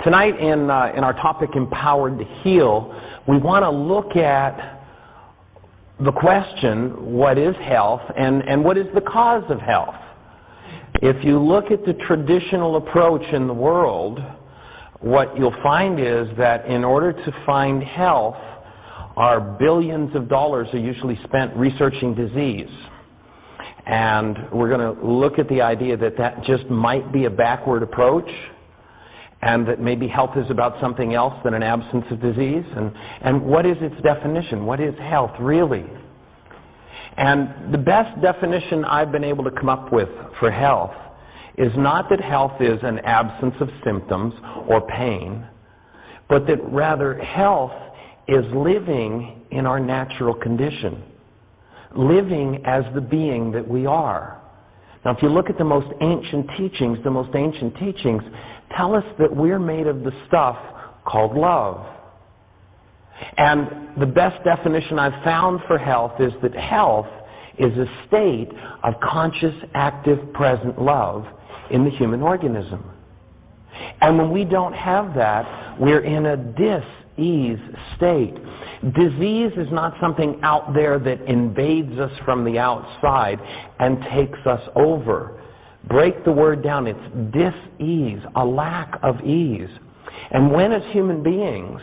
Tonight in our topic, Empowered to Heal, we want to look at the question, what is health and what is the cause of health? If you look at the traditional approach in the world, what you'll find is that in order to find health, our billions of dollars are usually spent researching disease. And we're going to look at the idea that that just might be a backward approach, and that maybe health is about something else than an absence of disease. And what is its definition? What is health really? And the best definition I've been able to come up with for health is not that health is an absence of symptoms or pain, but that rather health is living in our natural condition, living as the being that we are. Now, if you look at the most ancient teachings tell us that we're made of the stuff called love. And the best definition I've found for health is that health is a state of conscious, active, present love in the human organism. And when we don't have that, we're in a dis-ease state. Disease is not something out there that invades us from the outside and takes us over. Break the word down. It's dis-ease, a lack of ease. And when as human beings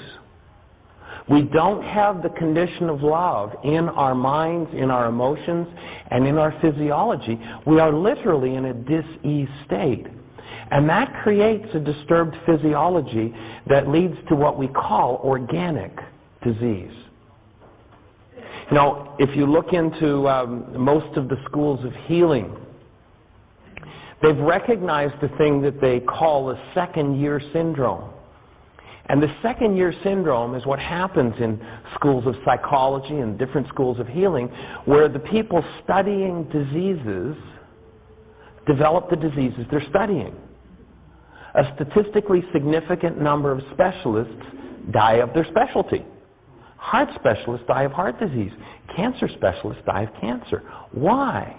we don't have the condition of love in our minds, in our emotions, and in our physiology, we are literally in a dis-ease state. And that creates a disturbed physiology that leads to what we call organic disease. You know, if you look into most of the schools of healing, they've recognized the thing that they call a second-year syndrome. And the second-year syndrome is what happens in schools of psychology and different schools of healing, where the people studying diseases develop the diseases they're studying. A statistically significant number of specialists die of their specialty. Heart specialists die of heart disease. Cancer specialists die of cancer. Why?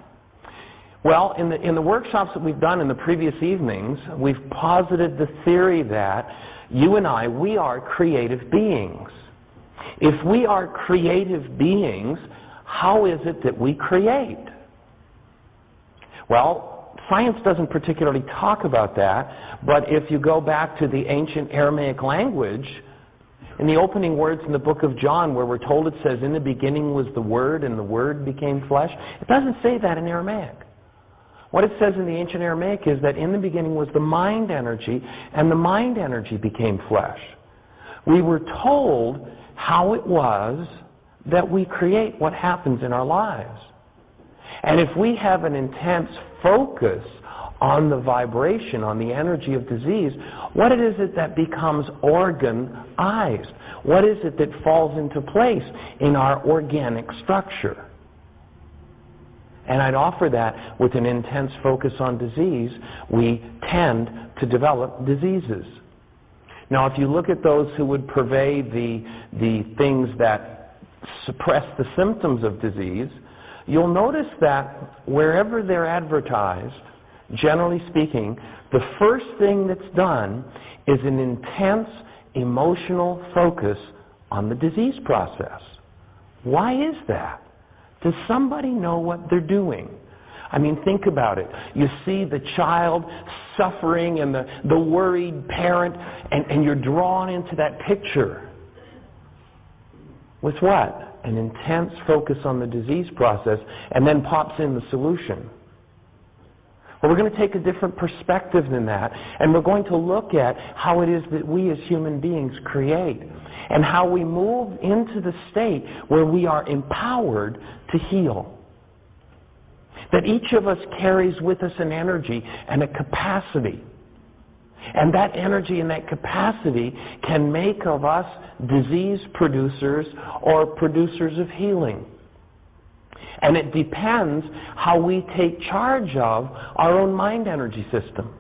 Well, in the workshops that we've done in the previous evenings, we've posited the theory that you and I, we are creative beings. If we are creative beings, how is it that we create? Well, science doesn't particularly talk about that, but if you go back to the ancient Aramaic language, in the opening words in the book of John, where we're told it says, in the beginning was the Word, and the Word became flesh, it doesn't say that in Aramaic. What it says in the ancient Aramaic is that in the beginning was the mind energy, and the mind energy became flesh. We were told how it was that we create what happens in our lives. And if we have an intense focus on the vibration, on the energy of disease, what is it that becomes organized? What is it that falls into place in our organic structure? And I'd offer that with an intense focus on disease, we tend to develop diseases. Now, if you look at those who would purvey the things that suppress the symptoms of disease, you'll notice that wherever they're advertised, generally speaking, the first thing that's done is an intense emotional focus on the disease process. Why is that? Does somebody know what they're doing? I mean, think about it. You see the child suffering and the worried parent, and you're drawn into that picture. With what? An intense focus on the disease process, and then pops in the solution. Well, we're going to take a different perspective than that, and we're going to look at how it is that we as human beings create, and how we move into the state where we are empowered to heal. That each of us carries with us an energy and a capacity. And that energy and that capacity can make of us disease producers or producers of healing. And it depends how we take charge of our own mind energy system.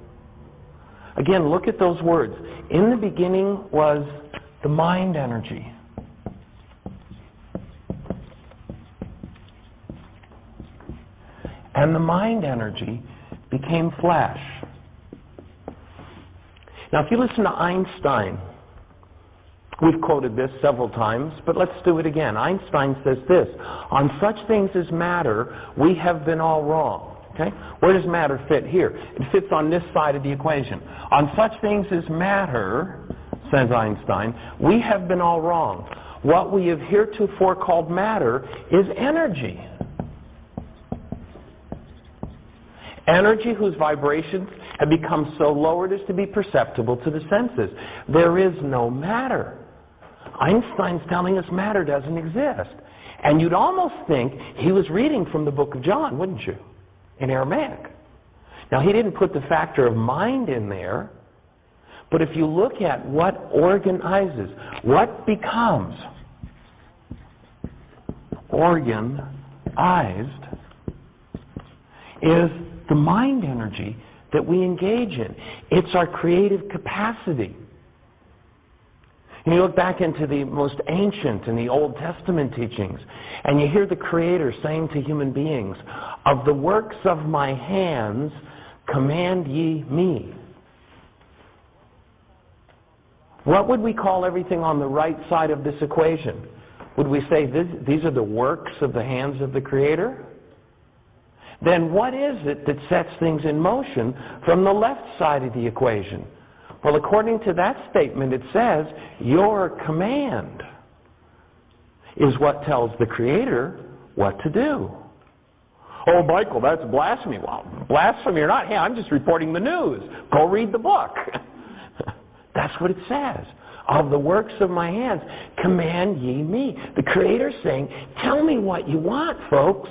Again, look at those words. In the beginning was the mind energy. And the mind energy became flesh. Now, if you listen to Einstein, we've quoted this several times, but let's do it again. Einstein says this: on such things as matter, we have been all wrong. Okay? Where does matter fit here? It fits on this side of the equation. On such things as matter, says Einstein, we have been all wrong. What we have heretofore called matter is energy. Energy whose vibrations have become so lowered as to be perceptible to the senses. There is no matter. Einstein's telling us matter doesn't exist. And you'd almost think he was reading from the book of John, wouldn't you? In Aramaic. Now, he didn't put the factor of mind in there, but if you look at what organizes, what becomes organized is the mind energy that we engage in. It's our creative capacity. And you look back into the most ancient and the Old Testament teachings, and you hear the Creator saying to human beings, "Of the works of my hands, command ye me." What would we call everything on the right side of this equation? Would we say these are the works of the hands of the Creator? Then what is it that sets things in motion from the left side of the equation? Well, according to that statement, it says, your command is what tells the Creator what to do. Oh, Michael, that's blasphemy. Well, blasphemy or not, hey, I'm just reporting the news. Go read the book. That's what it says. Of the works of my hands, command ye me. The Creator's saying, tell me what you want, folks.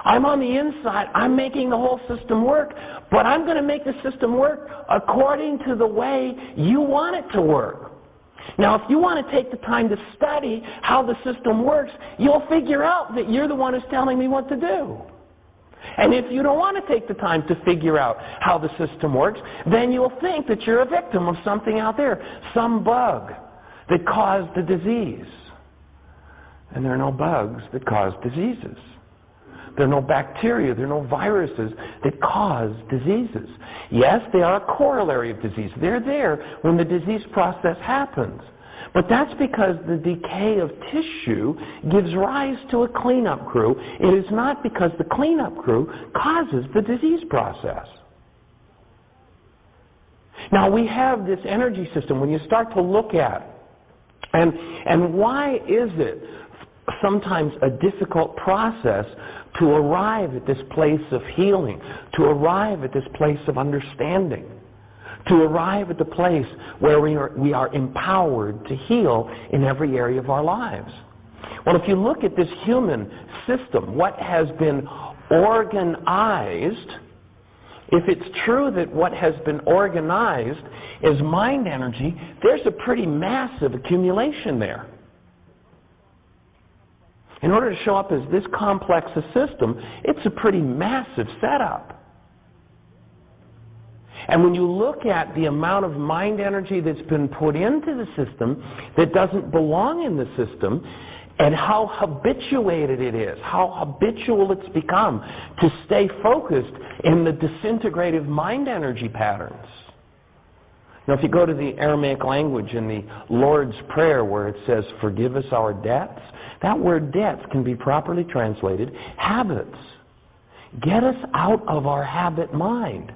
I'm on the inside. I'm making the whole system work, but I'm going to make the system work according to the way you want it to work. Now, if you want to take the time to study how the system works, you'll figure out that you're the one who's telling me what to do. And if you don't want to take the time to figure out how the system works, then you'll think that you're a victim of something out there, some bug that caused the disease. And there are no bugs that cause diseases. There are no bacteria, there are no viruses that cause diseases. Yes, they are a corollary of disease. They're there when the disease process happens. But that's because the decay of tissue gives rise to a cleanup crew. It is not because the cleanup crew causes the disease process. Now, we have this energy system when you start to look at it. And why is it sometimes a difficult process to arrive at this place of healing, to arrive at this place of understanding, to arrive at the place where we are empowered to heal in every area of our lives? Well, if you look at this human system, what has been organized, if it's true that what has been organized is mind energy, there's a pretty massive accumulation there. In order to show up as this complex a system, it's a pretty massive setup. And when you look at the amount of mind energy that's been put into the system that doesn't belong in the system, and how habituated it is, how habitual it's become to stay focused in the disintegrative mind energy patterns. Now, if you go to the Aramaic language in the Lord's Prayer where it says, forgive us our debts, that word debts can be properly translated habits. Get us out of our habit mind.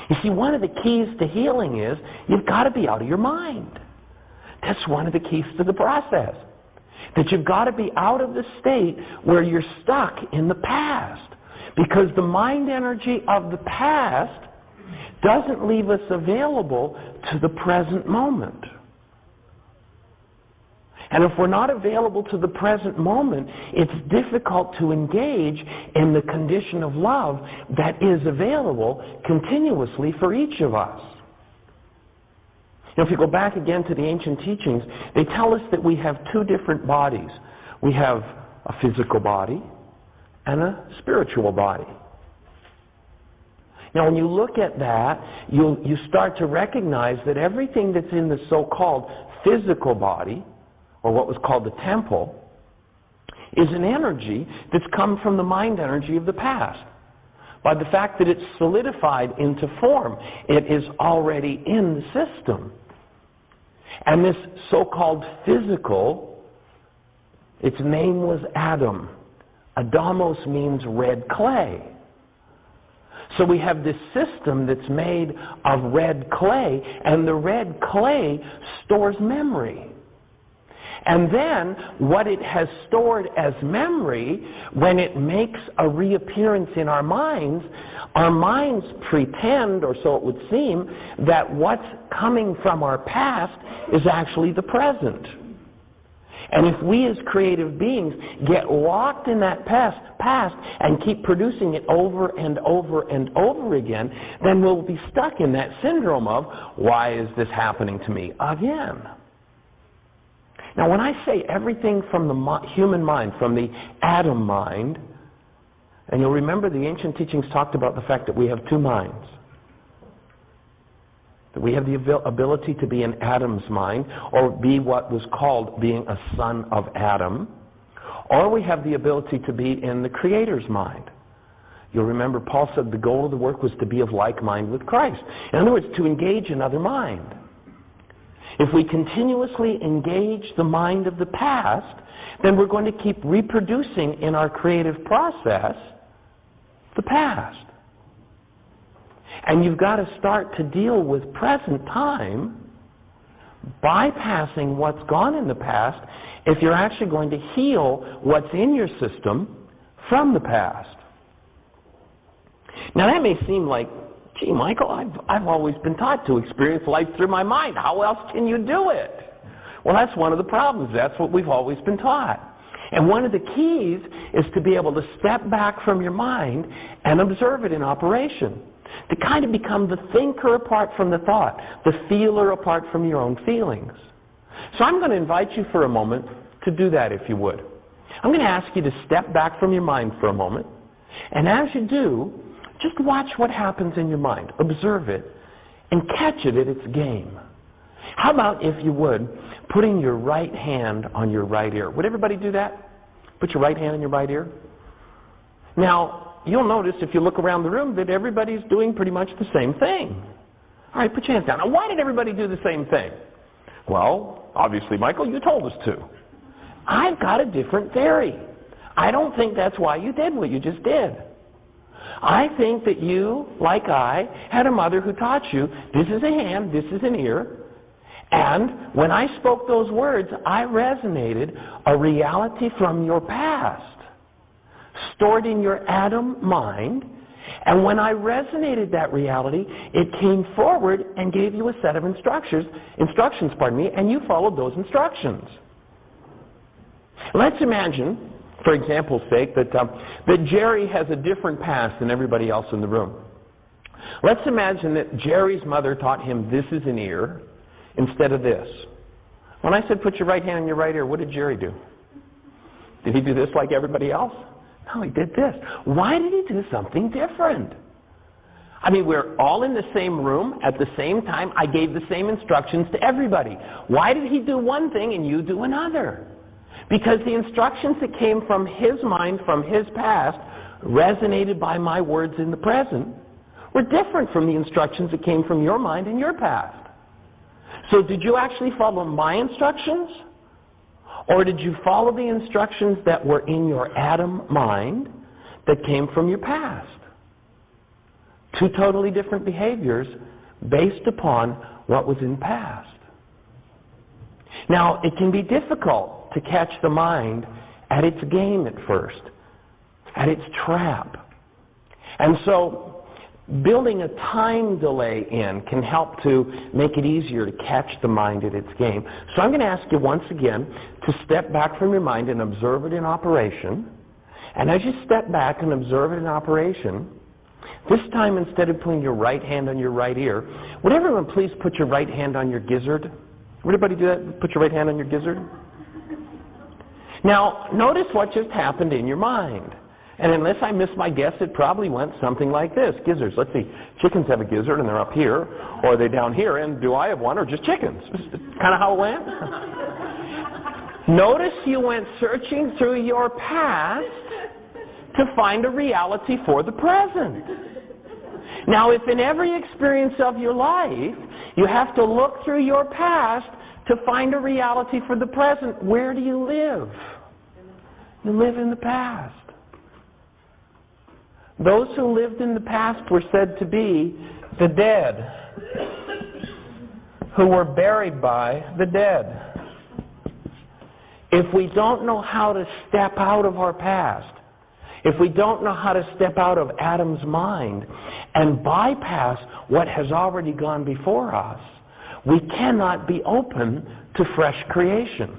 You see, one of the keys to healing is you've got to be out of your mind. That's one of the keys to the process. That you've got to be out of the state where you're stuck in the past. Because the mind energy of the past doesn't leave us available to the present moment. And if we're not available to the present moment, it's difficult to engage in the condition of love that is available continuously for each of us. Now, if you go back again to the ancient teachings, they tell us that we have two different bodies. We have a physical body and a spiritual body. Now, when you look at that, you start to recognize that everything that's in the so-called physical body, or what was called the temple, is an energy that's come from the mind energy of the past. by the fact that it's solidified into form. It is already in the system. And this so-called physical, its name was Adam. Adamos means red clay. So we have this system that's made of red clay, and the red clay stores memory. And then what it has stored as memory, when it makes a reappearance in our minds pretend, or so it would seem, that what's coming from our past is actually the present. And if we as creative beings get locked in that past and keep producing it over and over and over again, then we'll be stuck in that syndrome of, why is this happening to me again? Now, when I say everything from the human mind, from the Adam mind, and you'll remember the ancient teachings talked about the fact that we have two minds. That we have the ability to be in Adam's mind, or be what was called being a son of Adam, or we have the ability to be in the Creator's mind. You'll remember Paul said the goal of the work was to be of like mind with Christ. In other words, to engage another mind. If we continuously engage the mind of the past, then we're going to keep reproducing in our creative process the past. And you've got to start to deal with present time, bypassing what's gone in the past, if you're actually going to heal what's in your system from the past. Now that may seem like, gee, Michael, I've always been taught to experience life through my mind. How else can you do it? Well, that's one of the problems. That's what we've always been taught. And one of the keys is to be able to step back from your mind and observe it in operation. To kind of become the thinker apart from the thought, the feeler apart from your own feelings. So I'm going to invite you for a moment to do that, if you would. I'm going to ask you to step back from your mind for a moment. And as you do, just watch what happens in your mind. Observe it and catch it at its game. How about, if you would, putting your right hand on your right ear? Would everybody do that? Put your right hand on your right ear. Now, you'll notice if you look around the room that everybody's doing pretty much the same thing. All right, put your hands down. Now, why did everybody do the same thing? Well, obviously, Michael, you told us to. I've got a different theory. I don't think that's why you did what you just did. I think that you, like I, had a mother who taught you, this is a hand, this is an ear, and when I spoke those words, I resonated a reality from your past, stored in your Adam mind, and when I resonated that reality, it came forward and gave you a set of instructions, and you followed those instructions. Let's imagine, for example's sake, that Jerry has a different past than everybody else in the room. Let's imagine that Jerry's mother taught him this is an ear instead of this. When I said put your right hand on your right ear, what did Jerry do? Did he do this like everybody else? No, he did this. Why did he do something different? I mean, we're all in the same room at the same time. I gave the same instructions to everybody. Why did he do one thing and you do another? Because the instructions that came from his mind, from his past, resonated by my words in the present, were different from the instructions that came from your mind and your past. So did you actually follow my instructions? Or did you follow the instructions that were in your Adam mind that came from your past? Two totally different behaviors based upon what was in past. Now, it can be difficult to catch the mind at its game at first, at its trap. And so building a time delay in can help to make it easier to catch the mind at its game. So I'm going to ask you once again to step back from your mind and observe it in operation. And as you step back and observe it in operation, this time instead of putting your right hand on your right ear, would everyone please put your right hand on your gizzard? Would everybody do that? Put your right hand on your gizzard? Now, notice what just happened in your mind. And unless I miss my guess, it probably went something like this. Gizzards. Let's see. Chickens have a gizzard, and they're up here, or are they down here? And do I have one, or just chickens? Kind of how it went. Notice you went searching through your past to find a reality for the present. Now, if in every experience of your life you have to look through your past to find a reality for the present, where do you live? You live in the past. Those who lived in the past were said to be the dead, who were buried by the dead. If we don't know how to step out of our past, if we don't know how to step out of Adam's mind and bypass what has already gone before us, we cannot be open to fresh creation.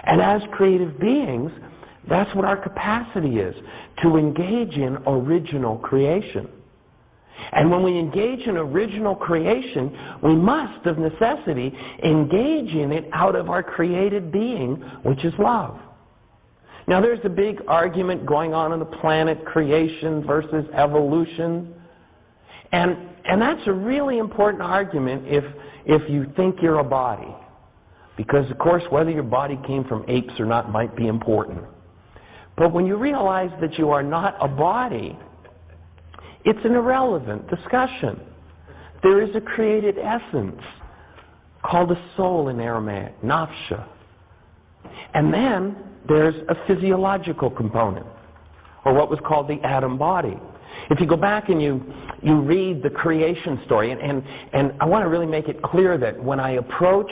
And as creative beings, that's what our capacity is, to engage in original creation. And when we engage in original creation, we must, of necessity, engage in it out of our created being, which is love. Now, there's a big argument going on the planet, creation versus evolution. And that's a really important argument if you think you're a body. Because, of course, whether your body came from apes or not might be important. But when you realize that you are not a body, it's an irrelevant discussion. There is a created essence called a soul in Aramaic, Napsha. And then there's a physiological component, or what was called the atom body. If you go back and you read the creation story, and I want to really make it clear that when I approach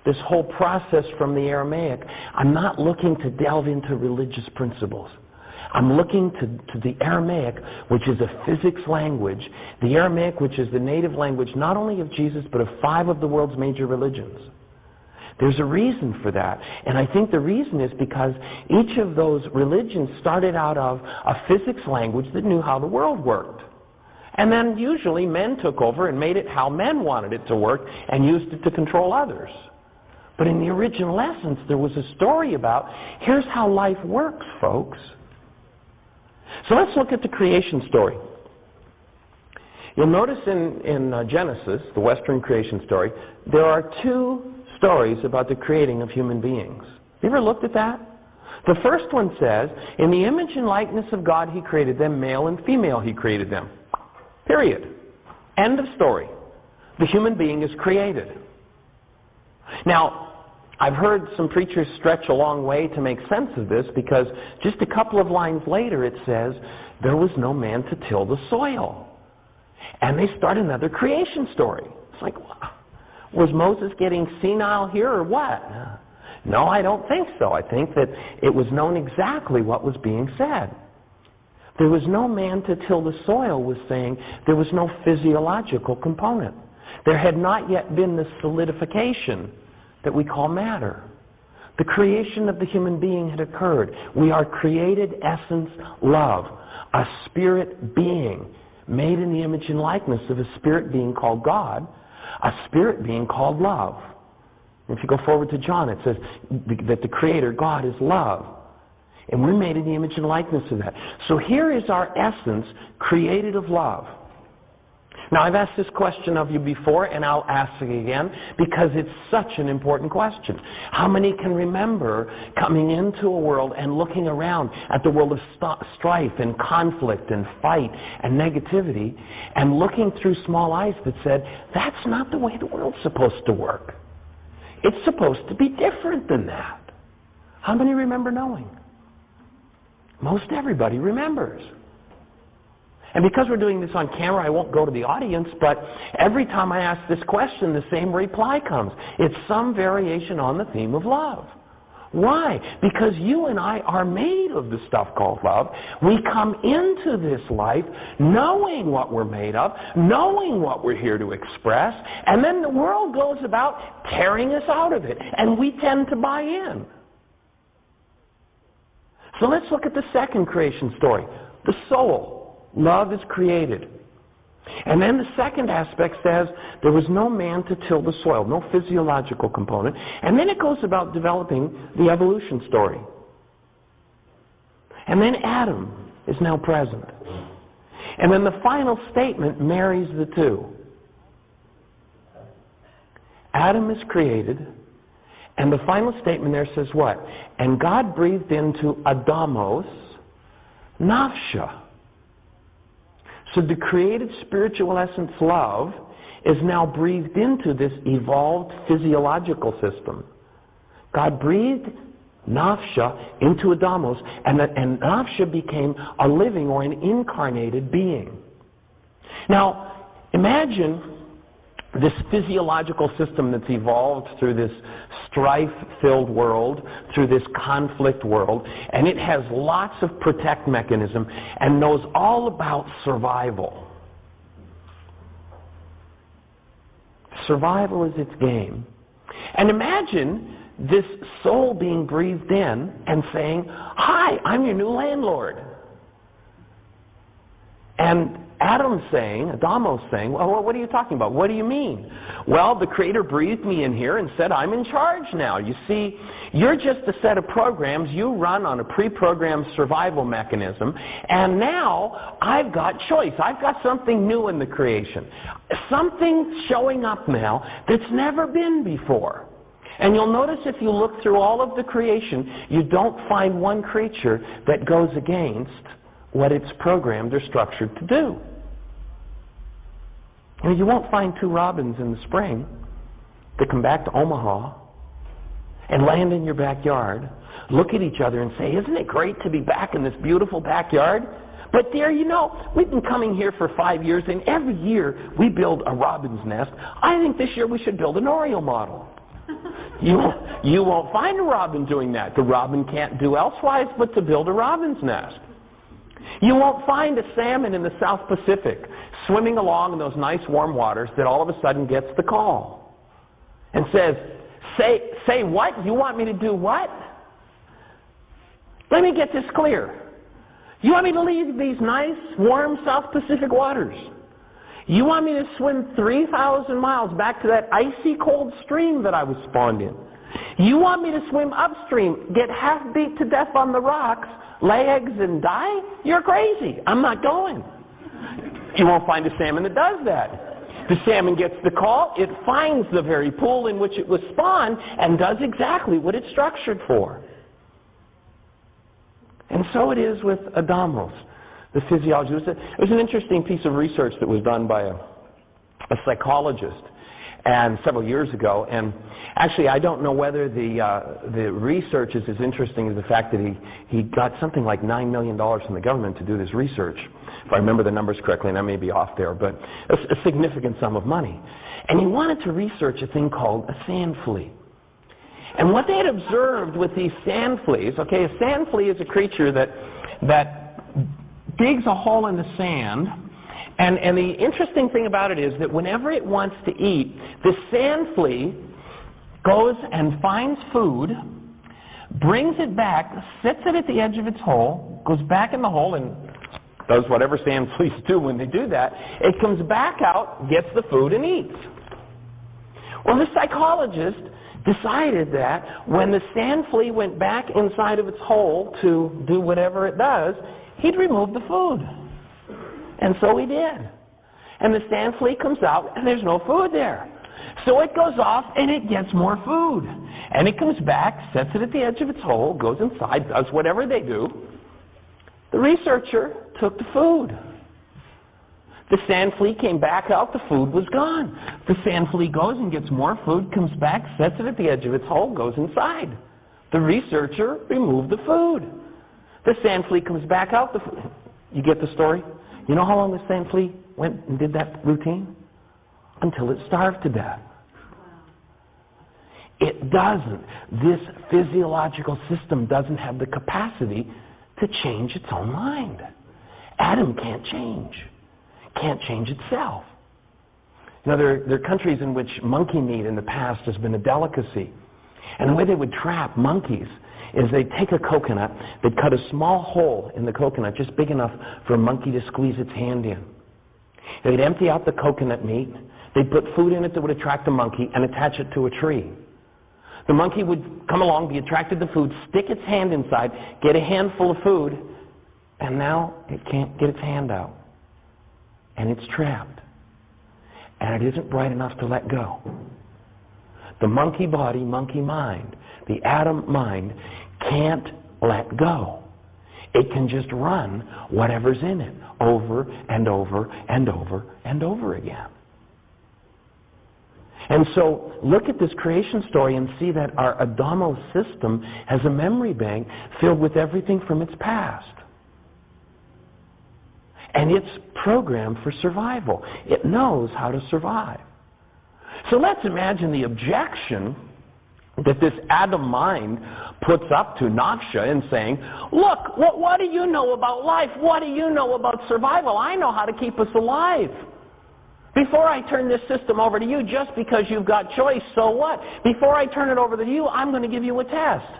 this whole process from the Aramaic, I'm not looking to delve into religious principles. I'm looking to the Aramaic, which is a physics language, the Aramaic, which is the native language not only of Jesus, but of 5 of the world's major religions. There's a reason for that. And I think the reason is because each of those religions started out of a physics language that knew how the world worked. And then usually men took over and made it how men wanted it to work and used it to control others. But in the original essence, there was a story about, here's how life works, folks. So let's look at the creation story. You'll notice in Genesis, the Western creation story, there are 2 stories about the creating of human beings. You ever looked at that? The first one says, in the image and likeness of God He created them, male and female He created them. Period. End of story. The human being is created. Now, I've heard some preachers stretch a long way to make sense of this, because just a couple of lines later it says, there was no man to till the soil. And they start another creation story. It's like, was Moses getting senile here or what? No, I don't think so. I think that it was known exactly what was being said. There was no man to till the soil was saying there was no physiological component. There had not yet been the solidification that we call matter. The creation of the human being had occurred. We are created essence love, a spirit being made in the image and likeness of a spirit being called God, a spirit being called love. If you go forward to John, it says that the Creator, God, is love. And we're made in the image and likeness of that. So here is our essence, created of love. Now, I've asked this question of you before, and I'll ask it again, because it's such an important question. How many can remember coming into a world and looking around at the world of strife and conflict and fight and negativity, and looking through small eyes that said, that's not the way the world's supposed to work. It's supposed to be different than that. How many remember knowing? Most everybody remembers. And because we're doing this on camera, I won't go to the audience, but every time I ask this question, the same reply comes. It's some variation on the theme of love. Why? Because you and I are made of the stuff called love. We come into this life knowing what we're made of, knowing what we're here to express, and then the world goes about tearing us out of it, and we tend to buy in. So let's look at the second creation story, the soul. Love is created. And then the second aspect says there was no man to till the soil, no physiological component. And then it goes about developing the evolution story. And then Adam is now present. And then the final statement marries the two. Adam is created, and the final statement there says what? And God breathed into Adamos Napsha. So the created spiritual essence, love, is now breathed into this evolved physiological system. God breathed Napsha into Adamos, and Napsha became a living or an incarnated being. Now, imagine this physiological system that's evolved through this strife-filled world, through this conflict world, and it has lots of protect mechanism and knows all about survival. Survival is its game. And imagine this soul being breathed in and saying, "Hi, I'm your new landlord." And Adam's saying, "Well, what are you talking about? What do you mean?" "Well, the Creator breathed me in here and said, I'm in charge now. You see, you're just a set of programs. You run on a pre-programmed survival mechanism, and now I've got choice. I've got something new in the creation. Something showing up now that's never been before." And you'll notice if you look through all of the creation, you don't find one creature that goes against what it's programmed or structured to do. You won't find two robins in the spring that come back to Omaha and land in your backyard, look at each other and say, "Isn't it great to be back in this beautiful backyard? But dear, we've been coming here for 5 years, and every year we build a robin's nest. I think this year we should build an Oreo model." You won't find a robin doing that. The robin can't do elsewise but to build a robin's nest. You won't find a salmon in the South Pacific swimming along in those nice warm waters that all of a sudden gets the call and says, say what? You want me to do what? Let me get this clear. You want me to leave these nice, warm South Pacific waters? You want me to swim 3,000 miles back to that icy cold stream that I was spawned in? You want me to swim upstream, get half beat to death on the rocks, lay eggs and die? You're crazy. I'm not going. You won't find a salmon that does that. The salmon gets the call, it finds the very pool in which it was spawned and does exactly what it's structured for. And so it is with Adamos, the physiology. It was an interesting piece of research that was done by a psychologist and several years ago. And actually, I don't know whether the research is as interesting as the fact that he got something like $9 million from the government to do this research. If I remember the numbers correctly, and I may be off there, but a significant sum of money. And he wanted to research a thing called a sand flea. And what they had observed with these sand fleas, a sand flea is a creature that digs a hole in the sand, and the interesting thing about it is that whenever it wants to eat, the sand flea goes and finds food, brings it back, sits it at the edge of its hole, goes back in the hole and does whatever sand fleas do when they do that. It comes back out, gets the food, and eats. Well, the psychologist decided that when the sand flea went back inside of its hole to do whatever it does, he'd remove the food. And so he did. And the sand flea comes out, and there's no food there. So it goes off, and it gets more food. And it comes back, sets it at the edge of its hole, goes inside, does whatever they do. The researcher took the food. The sand flea came back out, the food was gone. The sand flea goes and gets more food, comes back, sets it at the edge of its hole, goes inside. The researcher removed the food. The sand flea comes back out, you get the story? You know how long the sand flea went and did that routine? Until it starved to death. It doesn't. This physiological system doesn't have the capacity to change its own mind. Adam can't change itself. You know, there are countries in which monkey meat in the past has been a delicacy. And the way they would trap monkeys is they'd take a coconut, they'd cut a small hole in the coconut, just big enough for a monkey to squeeze its hand in. They'd empty out the coconut meat, they'd put food in it that would attract the monkey and attach it to a tree. The monkey would come along, be attracted to food, stick its hand inside, get a handful of food, and now it can't get its hand out. And it's trapped. And it isn't bright enough to let go. The monkey body, monkey mind, the Adam mind can't let go. It can just run whatever's in it over and over and over and over again. And so look at this creation story and see that our Adamo system has a memory bank filled with everything from its past. And it's programmed for survival. It knows how to survive. So let's imagine the objection that this Adam mind puts up to Napsha in saying, look, what do you know about life? What do you know about survival? I know how to keep us alive. Before I turn this system over to you, just because you've got choice, so what? Before I turn it over to you, I'm going to give you a test.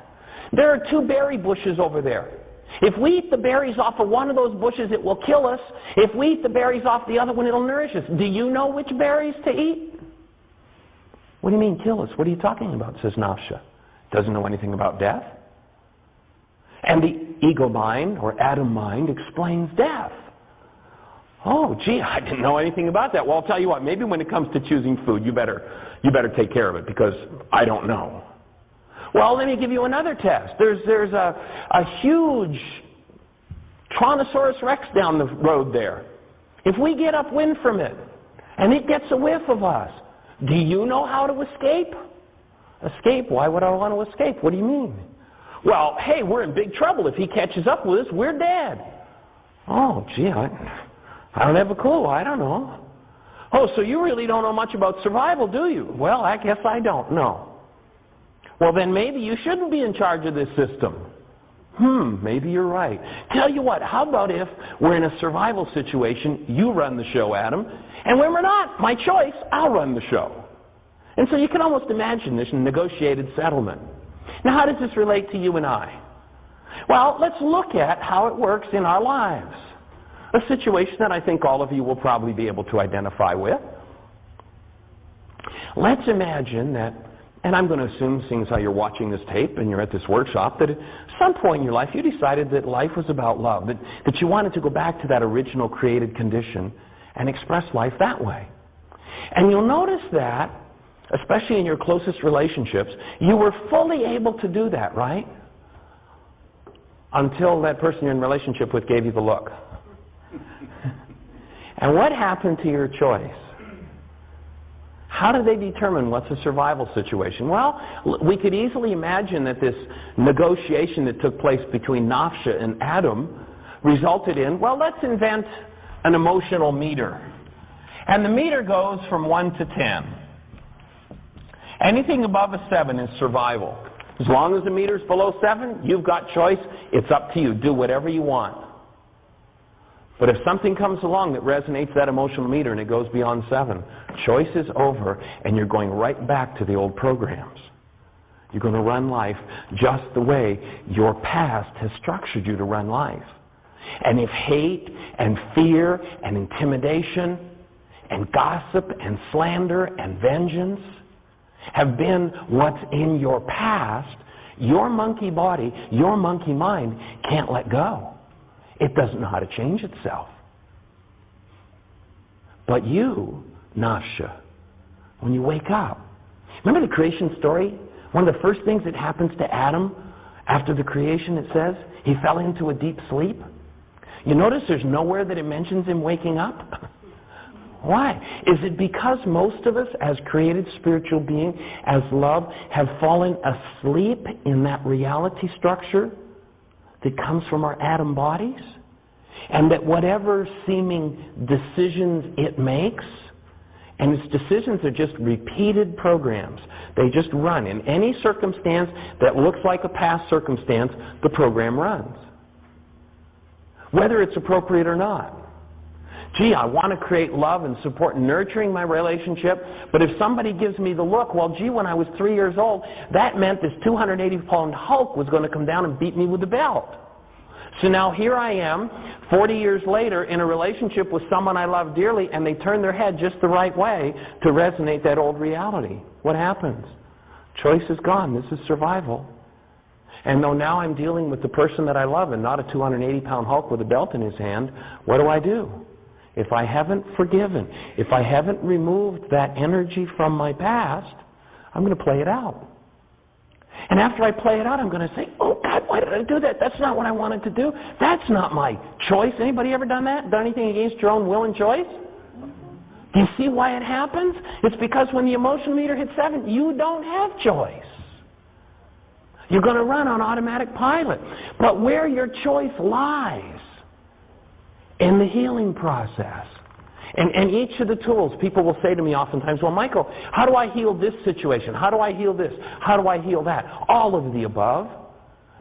There are 2 berry bushes over there. If we eat the berries off of one of those bushes, it will kill us. If we eat the berries off the other one, it'll nourish us. Do you know which berries to eat? What do you mean, kill us? What are you talking about, says Napsha. Doesn't know anything about death. And the ego mind, or Adam mind, explains death. Oh, gee, I didn't know anything about that. Well, I'll tell you what, maybe when it comes to choosing food, you better take care of it, because I don't know. Well, let me give you another test. There's a huge Tyrannosaurus Rex down the road there. If we get upwind from it, and it gets a whiff of us, do you know how to escape? Escape? Why would I want to escape? What do you mean? Well, hey, we're in big trouble. If he catches up with us, we're dead. Oh, gee, I don't have a clue. I don't know. Oh, so you really don't know much about survival, do you? Well, I guess I don't know. Well, then maybe you shouldn't be in charge of this system. Maybe you're right. Tell you what, how about if we're in a survival situation, you run the show, Adam, and when we're not, my choice, I'll run the show. And so you can almost imagine this negotiated settlement. Now, how does this relate to you and I? Well, let's look at how it works in our lives. A situation that I think all of you will probably be able to identify with. Let's imagine that, and I'm going to assume, seeing as how you're watching this tape and you're at this workshop, that at some point in your life you decided that life was about love, that you wanted to go back to that original created condition and express life that way. And you'll notice that, especially in your closest relationships, you were fully able to do that, right? Until that person you're in relationship with gave you the look. And what happened to your choice? How do they determine what's a survival situation? Well, we could easily imagine that this negotiation that took place between Napsha and Adam resulted in, well, let's invent an emotional meter. And the meter goes from 1 to 10. Anything above a 7 is survival. As long as the meter's below 7, you've got choice. It's up to you. Do whatever you want. But if something comes along that resonates that emotional meter and it goes beyond 7, choice is over and you're going right back to the old programs. You're going to run life just the way your past has structured you to run life. And if hate and fear and intimidation and gossip and slander and vengeance have been what's in your past, your monkey body, your monkey mind can't let go. It doesn't know how to change itself. But you, Napsha, when you wake up, remember the creation story? One of the first things that happens to Adam after the creation, it says, he fell into a deep sleep. You notice there's nowhere that it mentions him waking up? Why? Is it because most of us, as created spiritual beings, as love, have fallen asleep in that reality structure that comes from our atom bodies? And that whatever seeming decisions it makes, and its decisions are just repeated programs. They just run. In any circumstance that looks like a past circumstance, the program runs. Whether it's appropriate or not. Gee, I want to create love and support and nurturing my relationship, but if somebody gives me the look, well, gee, when I was 3 years old, that meant this 280-pound Hulk was going to come down and beat me with a belt. So now here I am, 40 years later, in a relationship with someone I love dearly, and they turn their head just the right way to resonate that old reality. What happens? Choice is gone. This is survival. And though now I'm dealing with the person that I love and not a 280-pound Hulk with a belt in his hand, what do? If I haven't forgiven, if I haven't removed that energy from my past, I'm going to play it out. And after I play it out, I'm going to say, oh, God, why did I do that? That's not what I wanted to do. That's not my choice. Anybody ever done that? Done anything against your own will and choice? Do you see why it happens? It's because when the emotion meter hits 7, you don't have choice. You're going to run on automatic pilot. But where your choice lies in the healing process. And each of the tools, people will say to me oftentimes, well, Michael, how do I heal this situation? How do I heal this? How do I heal that? All of the above.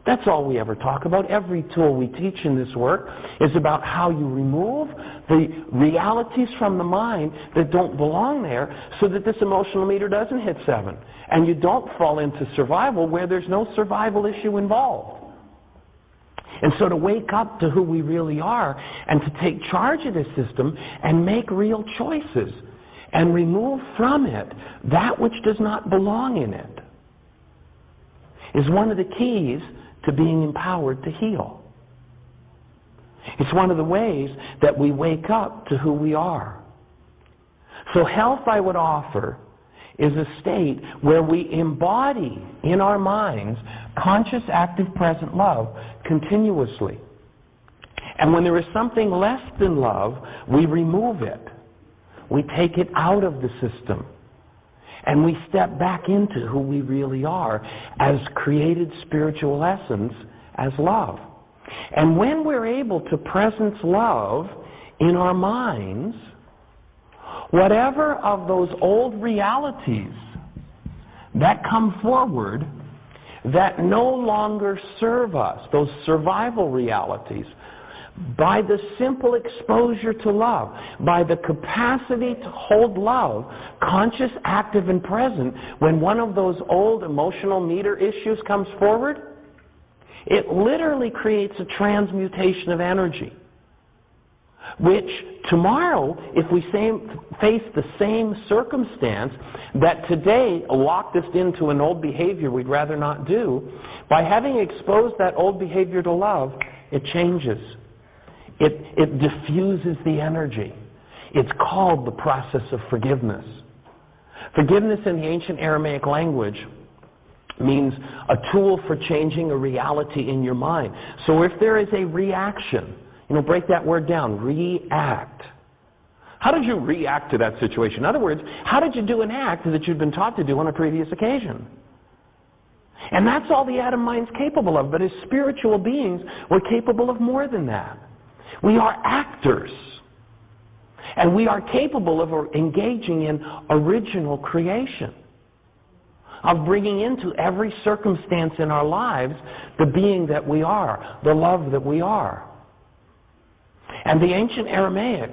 That's all we ever talk about. Every tool we teach in this work is about how you remove the realities from the mind that don't belong there so that this emotional meter doesn't hit 7. And you don't fall into survival where there's no survival issue involved. And so to wake up to who we really are and to take charge of this system and make real choices and remove from it that which does not belong in it is one of the keys to being empowered to heal. It's one of the ways that we wake up to who we are. So health, I would offer, is a state where we embody in our minds conscious, active, present love continuously. And when there is something less than love, we remove it. We take it out of the system. And we step back into who we really are as created spiritual essence, as love. And when we're able to presence love in our minds, whatever of those old realities that come forward that no longer serve us, those survival realities, by the simple exposure to love, by the capacity to hold love, conscious, active, and present, when one of those old emotional meter issues comes forward, it literally creates a transmutation of energy, which tomorrow, if we face the same circumstance that today locked us into an old behavior we'd rather not do, by having exposed that old behavior to love, it changes. It diffuses the energy. It's called the process of forgiveness. Forgiveness in the ancient Aramaic language means a tool for changing a reality in your mind. So if there is a reaction, break that word down, react. How did you react to that situation? In other words, how did you do an act that you'd been taught to do on a previous occasion? And that's all the Adam mind's capable of. But as spiritual beings, we're capable of more than that. We are actors. And we are capable of engaging in original creation, of bringing into every circumstance in our lives the being that we are, the love that we are. And the ancient Aramaic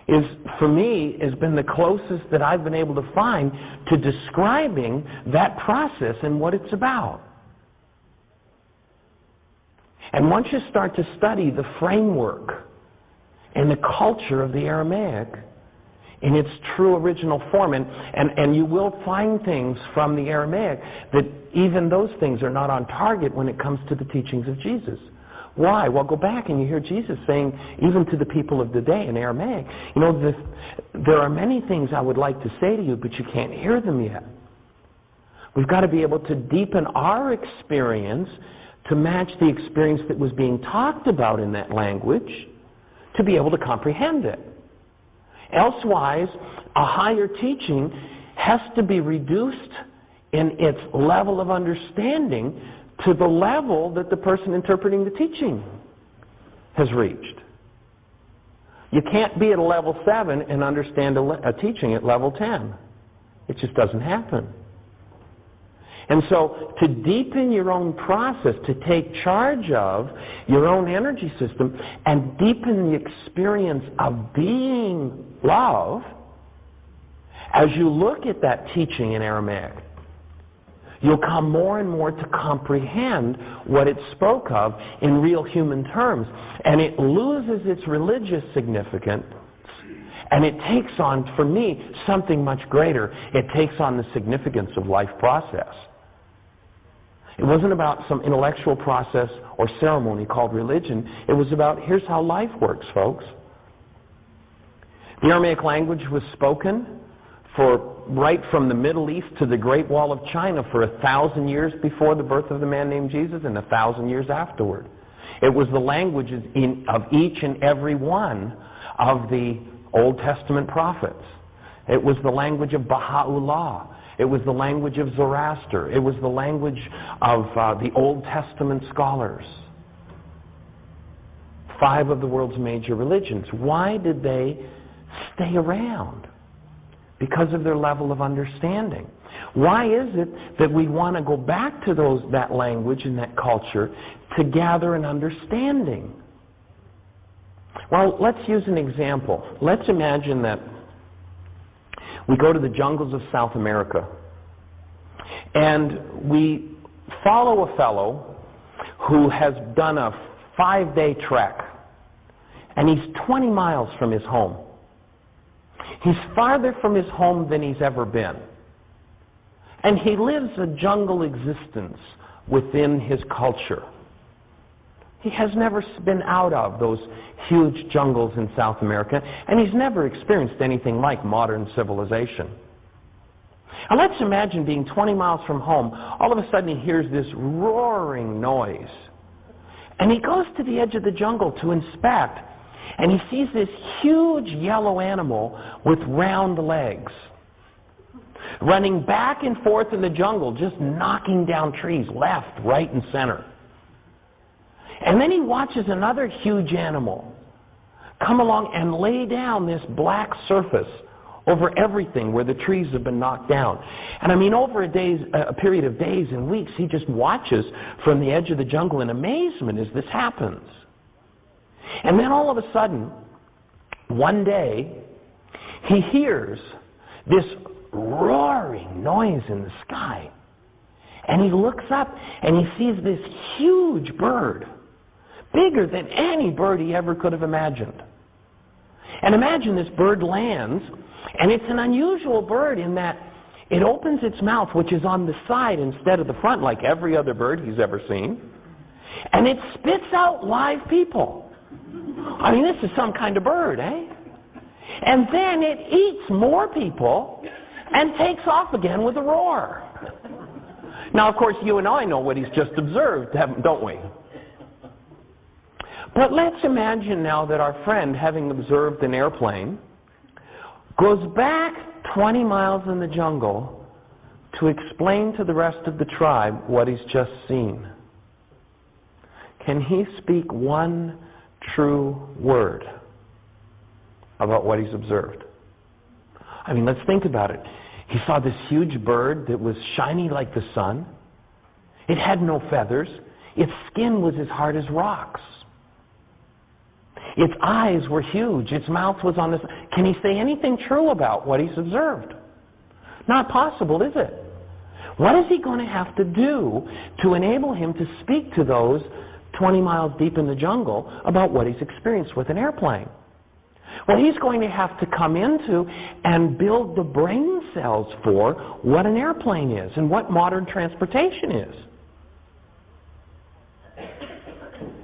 is, for me, has been the closest that I've been able to find to describing that process and what it's about. And once you start to study the framework and the culture of the Aramaic in its true original form, and you will find things from the Aramaic that even those things are not on target when it comes to the teachings of Jesus. Why? Well, go back and you hear Jesus saying, even to the people of the day in Aramaic, there are many things I would like to say to you, but you can't hear them yet. We've got to be able to deepen our experience to match the experience that was being talked about in that language to be able to comprehend it. Elsewise, a higher teaching has to be reduced in its level of understanding to the level that the person interpreting the teaching has reached. You can't be at a level 7 and understand a teaching at level 10. It just doesn't happen. And so to deepen your own process, to take charge of your own energy system and deepen the experience of being love, as you look at that teaching in Aramaic, you'll come more and more to comprehend what it spoke of in real human terms. And it loses its religious significance, and it takes on, for me, something much greater. It takes on the significance of life process. It wasn't about some intellectual process or ceremony called religion. It was about, here's how life works, folks. The Aramaic language was spoken right from the Middle East to the Great Wall of China for 1,000 years before the birth of the man named Jesus and 1,000 years afterward. It was the languages of each and every one of the Old Testament prophets. It was the language of Baha'u'llah. It was the language of Zoroaster. It was the language of the Old Testament scholars. 5 of the world's major religions. Why did they stay around? Because of their level of understanding. Why is it that we want to go back to that language and that culture to gather an understanding? Well, let's use an example. Let's imagine that we go to the jungles of South America and we follow a fellow who has done a 5-day trek, and he's 20 miles from his home. He's farther from his home than he's ever been. And he lives a jungle existence within his culture. He has never been out of those huge jungles in South America, and he's never experienced anything like modern civilization. And let's imagine being 20 miles from home. All of a sudden he hears this roaring noise. And he goes to the edge of the jungle to inspect, and he sees this huge yellow animal with round legs, running back and forth in the jungle, just knocking down trees left, right, and center. And then he watches another huge animal come along and lay down this black surface over everything where the trees have been knocked down. And I mean, over a period of days and weeks, he just watches from the edge of the jungle in amazement as this happens. And then all of a sudden, one day, he hears this roaring noise in the sky. And he looks up and he sees this huge bird, bigger than any bird he ever could have imagined. And imagine this bird lands, and it's an unusual bird in that it opens its mouth, which is on the side instead of the front, like every other bird he's ever seen, and it spits out live people. I mean, this is some kind of bird, eh? And then it eats more people and takes off again with a roar. Now, of course, you and I know what he's just observed, don't we? But let's imagine now that our friend, having observed an airplane, goes back 20 miles in the jungle to explain to the rest of the tribe what he's just seen. Can he speak one true word about what he's observed? I mean, let's think about it. He saw this huge bird that was shiny like the sun. It had no feathers. Its skin was as hard as rocks. Its eyes were huge. Its mouth was on this. Can he say anything true about what he's observed? Not possible, is it? What is he going to have to do to enable him to speak to those 20 miles deep in the jungle about what he's experienced with an airplane? Well, he's going to have to come into and build the brain cells for what an airplane is and what modern transportation is.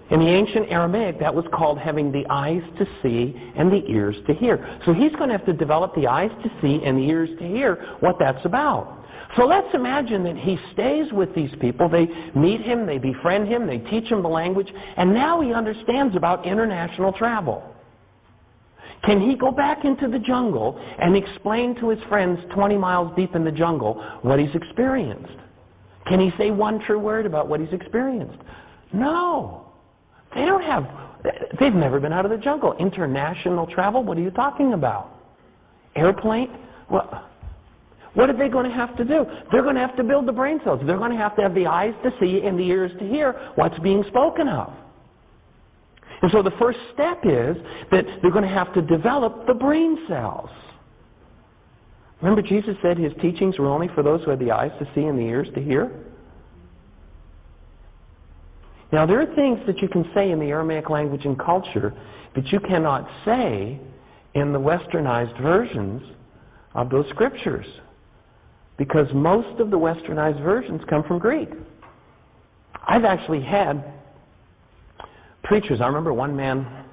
In the ancient Aramaic, that was called having the eyes to see and the ears to hear. So he's going to have to develop the eyes to see and the ears to hear what that's about. So let's imagine that he stays with these people. They meet him, they befriend him, they teach him the language, and now he understands about international travel. Can he go back into the jungle and explain to his friends 20 miles deep in the jungle what he's experienced? Can he say one true word about what he's experienced? No. They've never been out of the jungle. International travel, what are you talking about? Airplane? Well, what are they going to have to do? They're going to have to build the brain cells. They're going to have the eyes to see and the ears to hear what's being spoken of. And so the first step is that they're going to have to develop the brain cells. Remember, Jesus said his teachings were only for those who had the eyes to see and the ears to hear? Now, there are things that you can say in the Aramaic language and culture that you cannot say in the westernized versions of those scriptures, because most of the westernized versions come from Greek. I've actually had preachers. I remember one man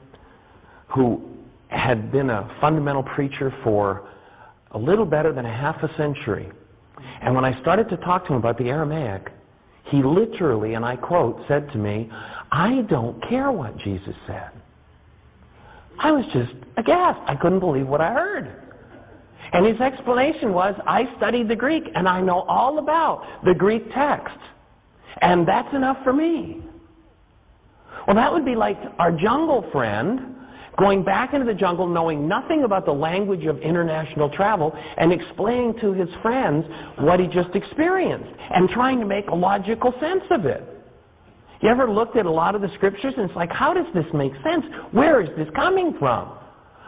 who had been a fundamental preacher for a little better than a half a century. And when I started to talk to him about the Aramaic, he literally, and I quote, said to me, "I don't care what Jesus said." I was just aghast. I couldn't believe what I heard. And his explanation was, "I studied the Greek, and I know all about the Greek text. And that's enough for me." Well, that would be like our jungle friend going back into the jungle knowing nothing about the language of international travel and explaining to his friends what he just experienced and trying to make a logical sense of it. You ever looked at a lot of the scriptures and it's like, how does this make sense? Where is this coming from?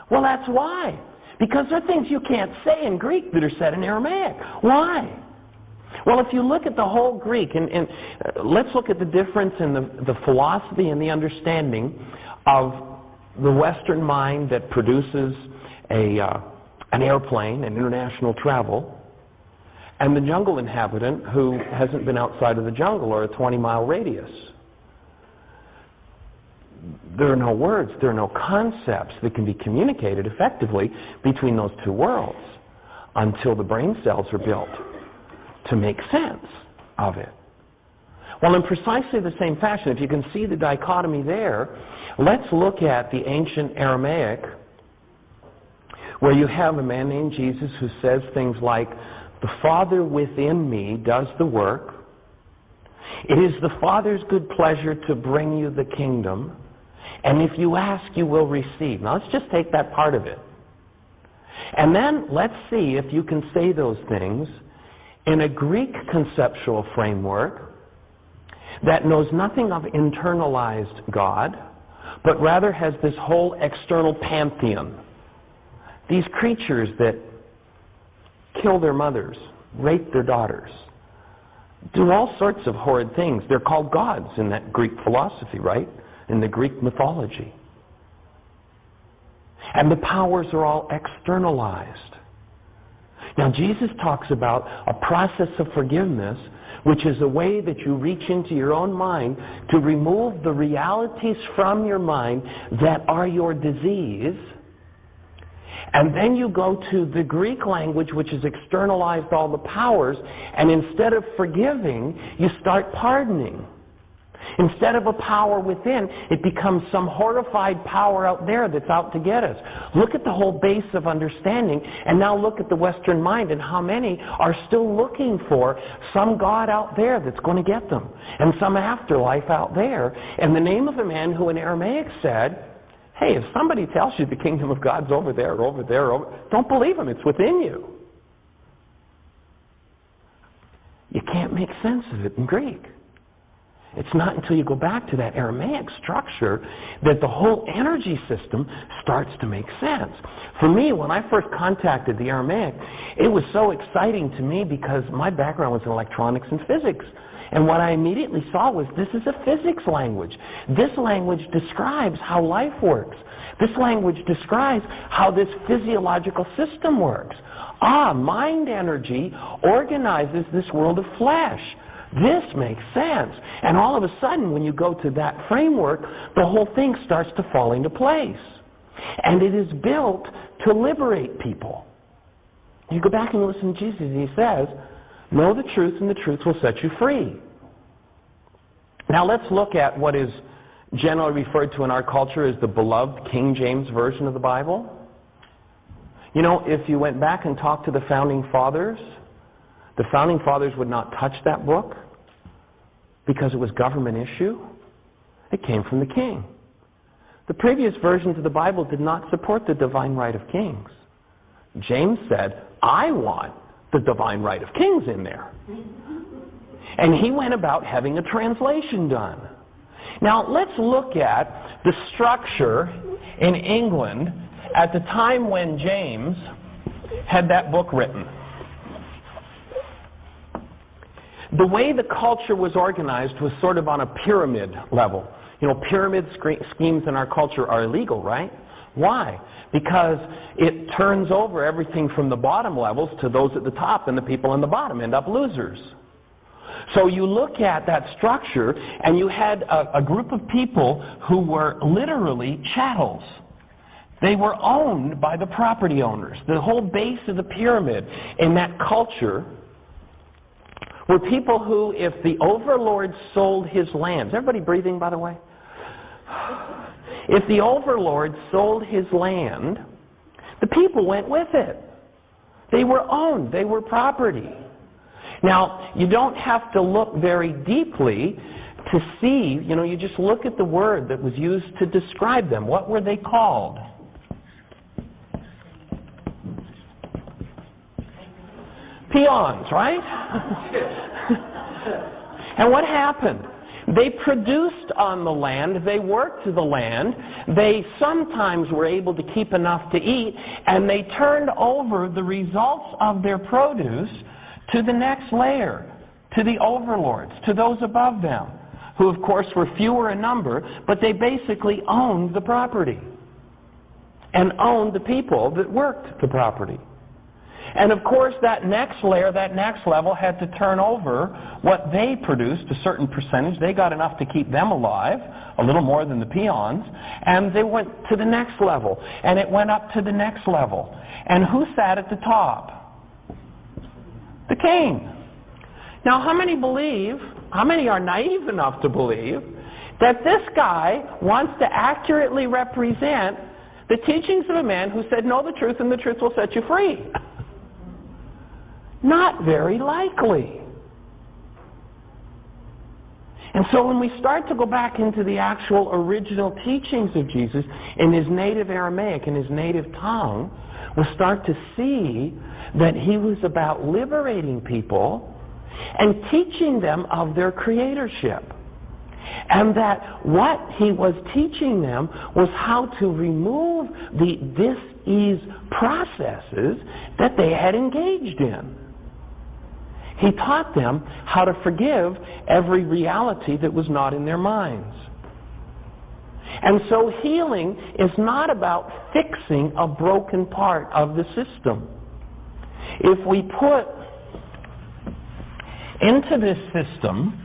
Well, that's why. Because there are things you can't say in Greek that are said in Aramaic. Why? Well, if you look at the whole Greek, and let's look at the difference in the philosophy and the understanding of the Western mind that produces an airplane and international travel, and the jungle inhabitant who hasn't been outside of the jungle or a 20-mile radius. There are no words, there are no concepts that can be communicated effectively between those two worlds until the brain cells are built to make sense of it. Well, in precisely the same fashion, if you can see the dichotomy there, let's look at the ancient Aramaic, where you have a man named Jesus who says things like, "The Father within me does the work. It is the Father's good pleasure to bring you the kingdom. And if you ask, you will receive." Now, let's just take that part of it. And then let's see if you can say those things in a Greek conceptual framework that knows nothing of internalized God, but rather has this whole external pantheon. These creatures that kill their mothers, rape their daughters, do all sorts of horrid things. They're called gods in that Greek philosophy, right? In the Greek mythology. And the powers are all externalized. Now, Jesus talks about a process of forgiveness, which is a way that you reach into your own mind to remove the realities from your mind that are your disease. And then you go to the Greek language, which has externalized all the powers, and instead of forgiving, you start pardoning. Instead of a power within, it becomes some horrified power out there that's out to get us. Look at the whole base of understanding, and now look at the Western mind and how many are still looking for some God out there that's going to get them, and some afterlife out there, in the name of a man who in Aramaic said, "Hey, if somebody tells you the kingdom of God's over there, don't believe him, it's within you." You can't make sense of it in Greek. It's not until you go back to that Aramaic structure that the whole energy system starts to make sense. For me, when I first contacted the Aramaic, it was so exciting to me because my background was in electronics and physics. And what I immediately saw was this is a physics language. This language describes how life works. This language describes how this physiological system works. Mind energy organizes this world of flesh. This makes sense. And all of a sudden, when you go to that framework, the whole thing starts to fall into place. And it is built to liberate people. You go back and listen to Jesus, and he says, "Know the truth, and the truth will set you free." Now let's look at what is generally referred to in our culture as the beloved King James Version of the Bible. You know, if you went back and talked to the Founding Fathers, the Founding Fathers would not touch that book because it was government issue. It came from the king. The previous versions of the Bible did not support the divine right of kings. James said, "I want the divine right of kings in there." And he went about having a translation done. Now, let's look at the structure in England at the time when James had that book written. The way the culture was organized was sort of on a pyramid level. You know, pyramid schemes in our culture are illegal, right? Why? Because it turns over everything from the bottom levels to those at the top, and the people in the bottom end up losers. So you look at that structure, and you had a group of people who were literally chattels. They were owned by the property owners. The whole base of the pyramid in that culture were people who, if the overlord sold his land, is everybody breathing, by the way? If the overlord sold his land, the people went with it. They were owned. They were property. Now, you don't have to look very deeply to see, you just look at the word that was used to describe them. What were they called? Peons, right? And what happened? They produced on the land, they worked the land, they sometimes were able to keep enough to eat, and they turned over the results of their produce to the next layer, to the overlords, to those above them, who of course were fewer in number, but they basically owned the property and owned the people that worked the property. And of course that next layer, that next level had to turn over what they produced, a certain percentage. They got enough to keep them alive, a little more than the peons, and they went to the next level, and it went up to the next level. And who sat at the top? The king. Now how many are naive enough to believe that this guy wants to accurately represent the teachings of a man who said, know the truth and the truth will set you free? Not very likely. And so when we start to go back into the actual original teachings of Jesus in his native Aramaic, in his native tongue, we'll start to see that he was about liberating people and teaching them of their creatorship. And that what he was teaching them was how to remove the dis-ease processes that they had engaged in. He taught them how to forgive every reality that was not in their minds. And so healing is not about fixing a broken part of the system. If we put into this system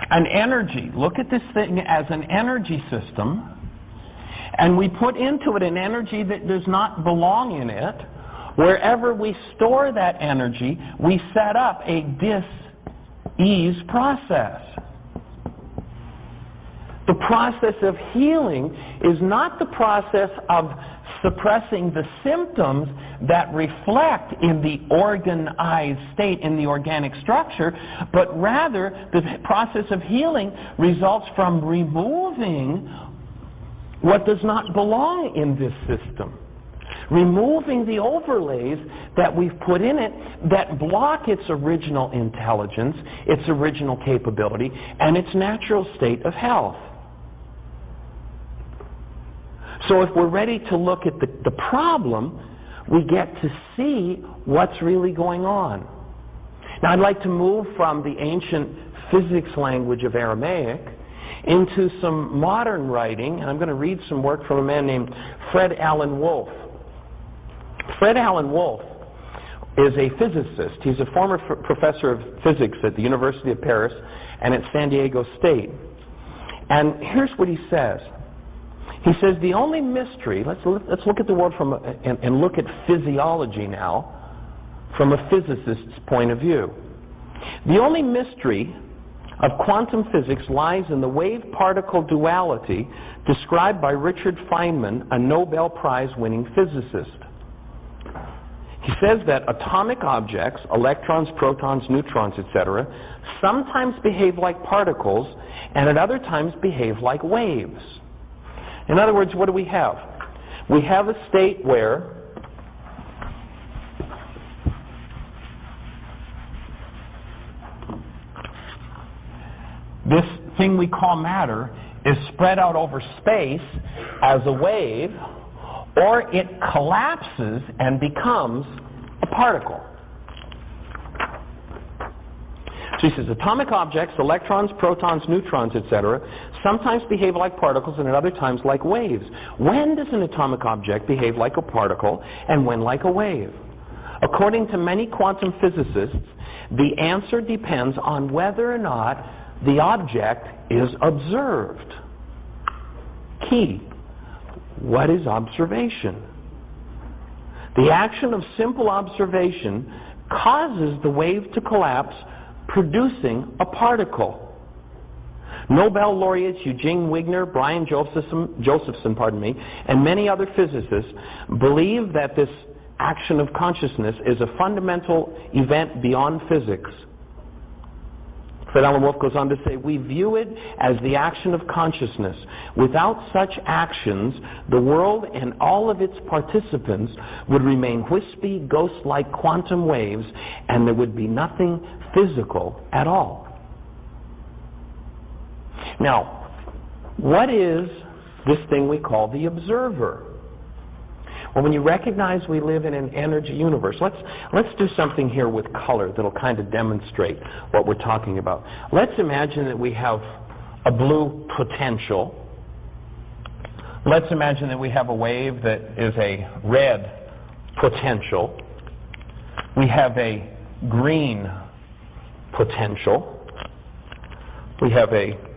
an energy, look at this thing as an energy system, and we put into it an energy that does not belong in it, wherever we store that energy, we set up a dis-ease process. The process of healing is not the process of suppressing the symptoms that reflect in the organized state, in the organic structure, but rather the process of healing results from removing what does not belong in this system. Removing the overlays that we've put in it that block its original intelligence, its original capability, and its natural state of health. So if we're ready to look at the problem, we get to see what's really going on. Now I'd like to move from the ancient physics language of Aramaic into some modern writing, and I'm going to read some work from a man named Fred Alan Wolf. Fred Alan Wolf is a physicist. He's a former professor of physics at the University of Paris and at San Diego State. And here's what he says. He says the only mystery, let's look at the world and look at physiology now from a physicist's point of view. The only mystery of quantum physics lies in the wave-particle duality described by Richard Feynman, a Nobel Prize-winning physicist. He says that atomic objects, electrons, protons, neutrons, etc., sometimes behave like particles and at other times behave like waves. In other words, what do we have? We have a state where this thing we call matter is spread out over space as a wave, or it collapses and becomes a particle. So he says atomic objects, electrons, protons, neutrons, etc., sometimes behave like particles and at other times like waves. When does an atomic object behave like a particle and when like a wave? According to many quantum physicists, the answer depends on whether or not the object is observed. Key. What is observation? The action of simple observation causes the wave to collapse, producing a particle. Nobel laureates Eugene Wigner, Brian Josephson, and many other physicists believe that this action of consciousness is a fundamental event beyond physics. Fred Alan Wolf goes on to say, we view it as the action of consciousness. Without such actions, the world and all of its participants would remain wispy, ghost-like quantum waves, and there would be nothing physical at all. Now, what is this thing we call the observer? Well, when you recognize we live in an energy universe, let's do something here with color that'll kind of demonstrate what we're talking about. Let's imagine that we have a blue potential. Let's imagine that we have a wave that is a red potential. We have a green potential. We have a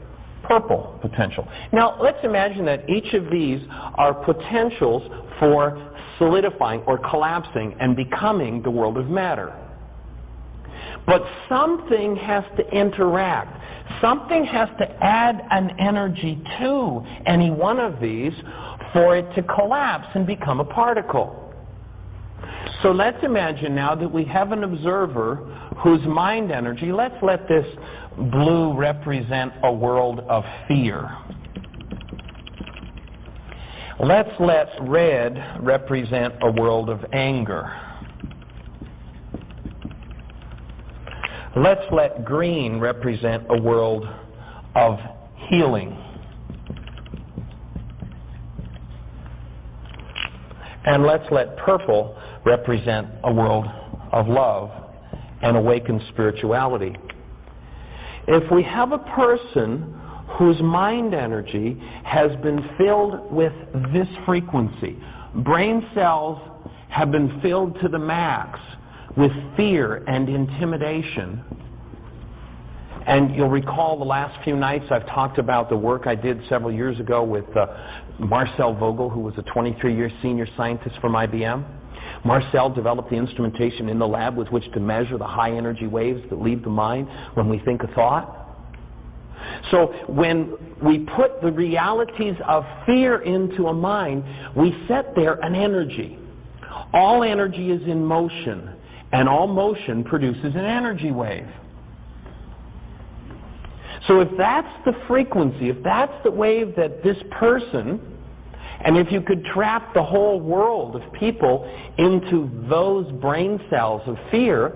purple potential. Now, let's imagine that each of these are potentials for solidifying or collapsing and becoming the world of matter. But something has to interact. Something has to add an energy to any one of these for it to collapse and become a particle. So let's imagine now that we have an observer whose mind energy, let's let this blue represent a world of fear. Let's let red represent a world of anger. Let's let green represent a world of healing. And let's let purple represent a world of love and awakened spirituality. If we have a person whose mind energy has been filled with this frequency, brain cells have been filled to the max with fear and intimidation. And you'll recall the last few nights I've talked about the work I did several years ago with Marcel Vogel, who was a 23-year senior scientist from IBM. Marcel developed the instrumentation in the lab with which to measure the high energy waves that leave the mind when we think a thought. So when we put the realities of fear into a mind, we set there an energy. All energy is in motion, and all motion produces an energy wave. So if that's the frequency, if that's the wave that this person, and if you could trap the whole world of people into those brain cells of fear,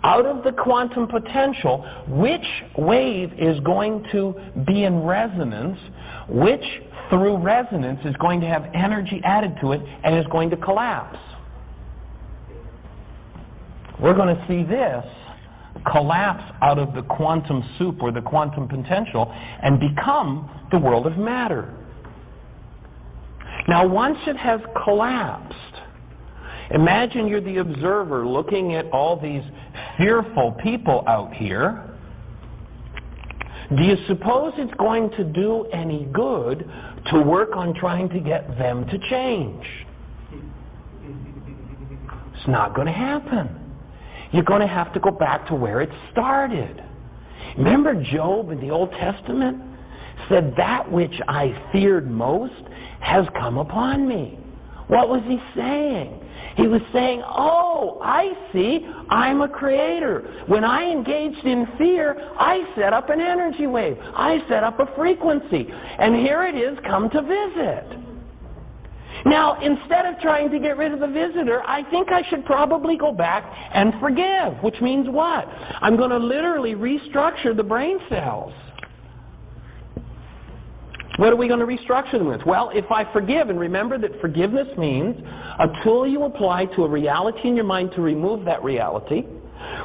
out of the quantum potential, which wave is going to be in resonance, which through resonance is going to have energy added to it and is going to collapse? We're going to see this collapse out of the quantum soup or the quantum potential and become the world of matter. Now, once it has collapsed, imagine you're the observer looking at all these fearful people out here. Do you suppose it's going to do any good to work on trying to get them to change? It's not going to happen. You're going to have to go back to where it started. Remember Job in the Old Testament said, "That which I feared most has come upon me." What was he saying? He was saying, oh, I see, I'm a creator. When I engaged in fear, I set up an energy wave. I set up a frequency. And here it is come to visit. Now, instead of trying to get rid of the visitor, I think I should probably go back and forgive, which means what? I'm going to literally restructure the brain cells. What are we going to restructure them with? Well, if I forgive, and remember that forgiveness means a tool you apply to a reality in your mind to remove that reality,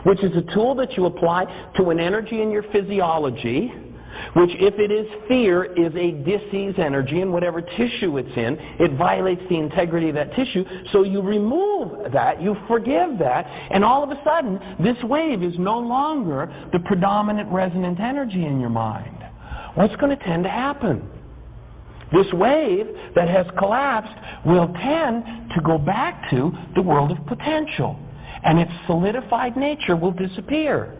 which is a tool that you apply to an energy in your physiology, which, if it is fear, is a disease energy in whatever tissue it's in. It violates the integrity of that tissue. So you remove that, you forgive that, and all of a sudden, this wave is no longer the predominant resonant energy in your mind. What's going to tend to happen? This wave that has collapsed will tend to go back to the world of potential, and its solidified nature will disappear.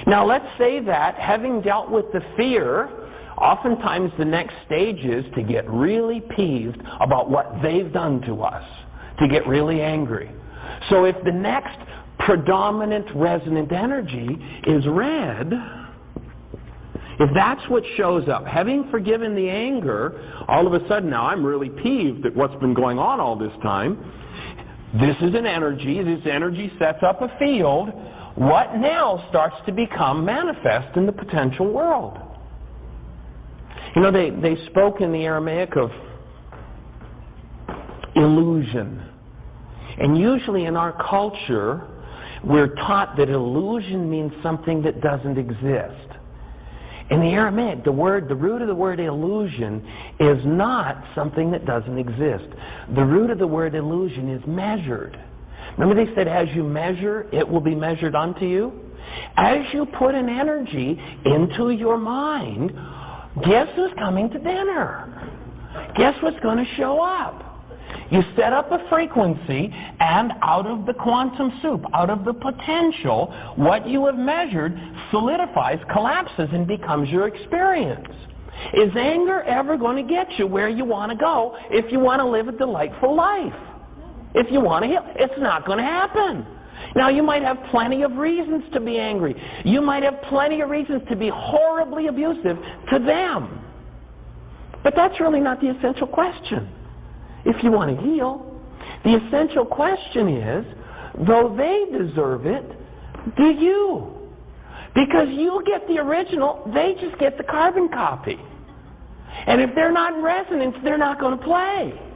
Now let's say that, having dealt with the fear, oftentimes the next stage is to get really peeved about what they've done to us, to get really angry. So if the next predominant resonant energy is red, if that's what shows up, having forgiven the anger, all of a sudden now I'm really peeved at what's been going on all this time. This is an energy. This energy sets up a field. What now starts to become manifest in the potential world? You know, they spoke in the Aramaic of illusion. And usually in our culture, we're taught that illusion means something that doesn't exist. In the Aramaic, the root of the word illusion is not something that doesn't exist. The root of the word illusion is measured. Remember they said, as you measure, it will be measured unto you? As you put an energy into your mind, guess who's coming to dinner? Guess what's going to show up? You set up a frequency, and out of the quantum soup, out of the potential, what you have measured solidifies, collapses, and becomes your experience. Is anger ever going to get you where you want to go if you want to live a delightful life? If you want to heal, it's not going to happen. Now, you might have plenty of reasons to be angry. You might have plenty of reasons to be horribly abusive to them. But that's really not the essential question. If you want to heal, the essential question is, though they deserve it, do you? Because you get the original, they just get the carbon copy. And if they're not in resonance, they're not going to play.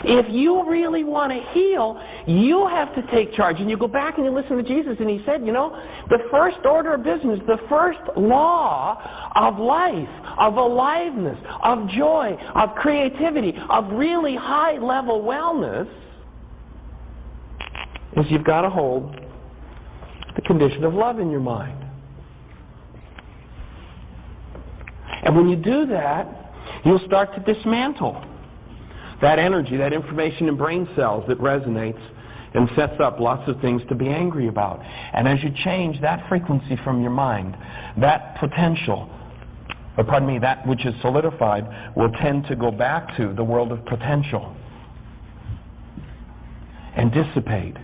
If you really want to heal, you have to take charge. And you go back and you listen to Jesus, and he said, you know, the first order of business, the first law of life, of aliveness, of joy, of creativity, of really high-level wellness, is you've got to hold the condition of love in your mind. And when you do that, you'll start to dismantle that energy, that information in brain cells that resonates and sets up lots of things to be angry about. And as you change that frequency from your mind, that potential, that which is solidified, will tend to go back to the world of potential and dissipate.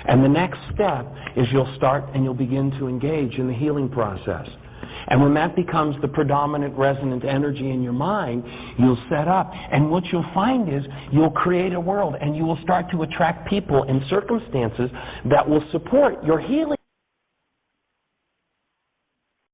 And the next step is you'll start and you'll begin to engage in the healing process. And when that becomes the predominant resonant energy in your mind, you'll set up. And what you'll find is you'll create a world, and you will start to attract people and circumstances that will support your healing.